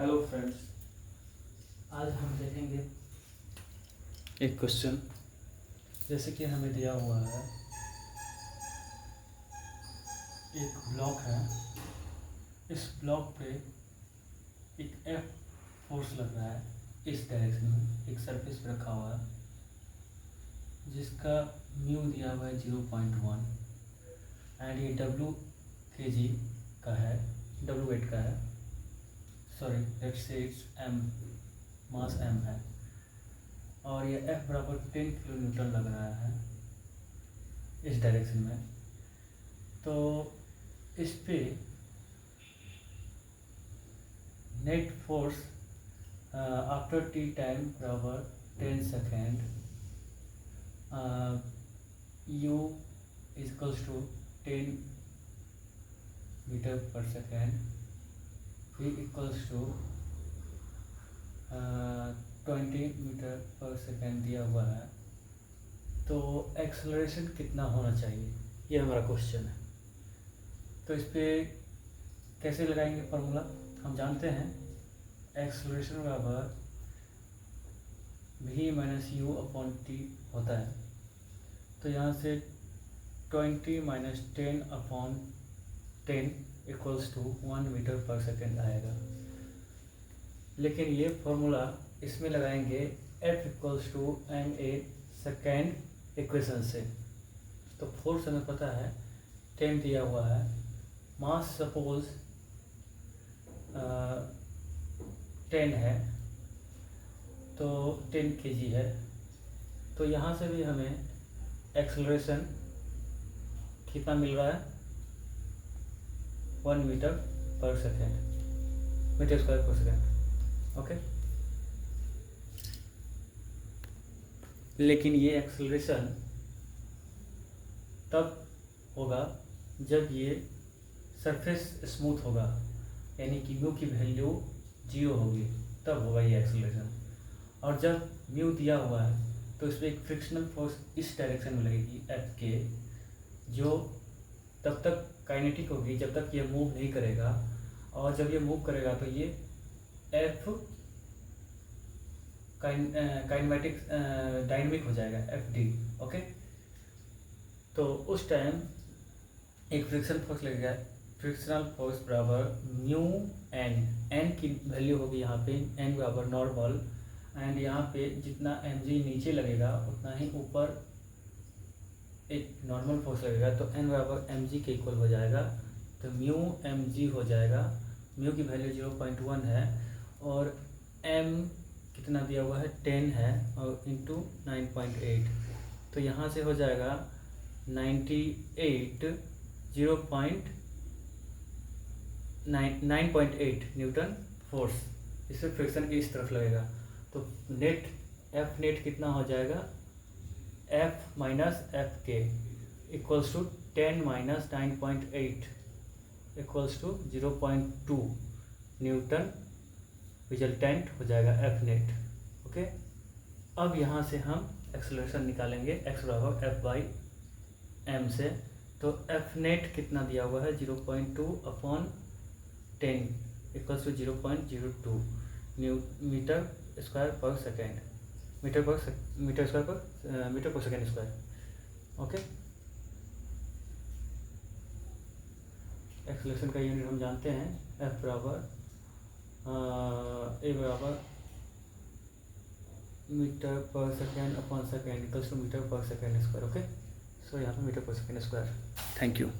Hello friends, आज हम देखेंगे एक क्वेश्चन। जैसे कि हमें दिया हुआ है, एक ब्लॉक है। इस ब्लॉक पे एक F फोर्स लग रहा है इस डायरेक्शन में, एक सरफेस पे रखा हुआ है जिसका म्यू दिया हुआ है 0.1 एंड ये W kg का है, W वेट का है। Sorry, let's say it's m, mass m है और ये F बराबर 10 किलो न्यूटन लग रहा है इस डायरेक्शन में। तो इस पे net force after t time बराबर 10 second, u equals to 10 metre पर second, v equals to 20 metre पर सेकेंड दिया हुआ है। तो एक्सेलरेशन कितना होना चाहिए, ये हमारा क्वेश्चन है। तो इस पे कैसे लगाएंगे फार्मूला, हम जानते हैं एक्सेलरेशन बराबर v minus u upon t होता है। तो यहाँ से 20 minus 10 upon 10 equals to 1 metre पर सेकेंड आएगा। लेकिन ये फॉर्मूला इसमें लगाएंगे F equals to M A second equation से। तो फोर्स हमें पता है 10 दिया हुआ है, मास सपोज 10 है तो 10 kg है। तो यहाँ से भी हमें एक्सेलरेशन कितना मिल रहा है, 1 मीटर पर सेकेंड, मीटर स्क्वायर पर सेकेंड। ओके, लेकिन ये एक्सेलरेशन तब होगा जब ये सरफेस स्मूथ होगा, यानी कि म्यू की वैल्यू 0 होगी, तब होगा ये एक्सेलरेशन। और जब म्यू दिया हुआ है तो इसमें एक फ्रिक्शनल फोर्स इस डायरेक्शन में लगेगी F के, जो तब तक काइनेटिक होगी जब तक ये मूव नहीं करेगा, और जब ये मूव करेगा तो ये F काइनेमेटिक डायनेमिक हो जाएगा, FD। ओके, तो उस टाइम एक फ्रिक्शन फोर्स लगेगा, फ्रिक्शनल फोर्स बराबर म्यू एन की वैल्यू होगी यहाँ पे n बराबर नॉर्मल, एंड यहाँ पे जितना mg नीचे लगेगा उतना ही ऊपर एक नॉर्मल फोर्स लगेगा। तो n बराबर mg के इक्वल हो जाएगा। तो म्यू mg हो जाएगा, म्यू की वैल्यू 0.1 है और m कितना दिया हुआ है 10 है, और इंटू 9.8। तो यहाँ से हो जाएगा 98 9.8 न्यूटन फोर्स इससे फ्रिक्शन की इस तरफ लगेगा। तो नेट F नेट कितना हो जाएगा, F माइनस एफ के equals to 10 minus 9.8 equals to 0.2 newton resultant हो जाएगा F नेट। ओके, अब यहाँ से हम एक्सेलरेशन निकालेंगे x बराबर F बाई m से। तो F नेट कितना दिया हुआ है, 0.2 upon 10 equals to 0.02 metre square पर सेकेंड, मीटर पर सेकेंड स्क्वायर। ओके, एक्सेलरेशन का यूनिट हम जानते हैं, F बराबर ए बराबर मीटर पर second upon second equals to metre पर सेकेंड स्क्वायर। ओके, सो यहाँ पे मीटर पर सेकेंड स्क्वायर। Thank you.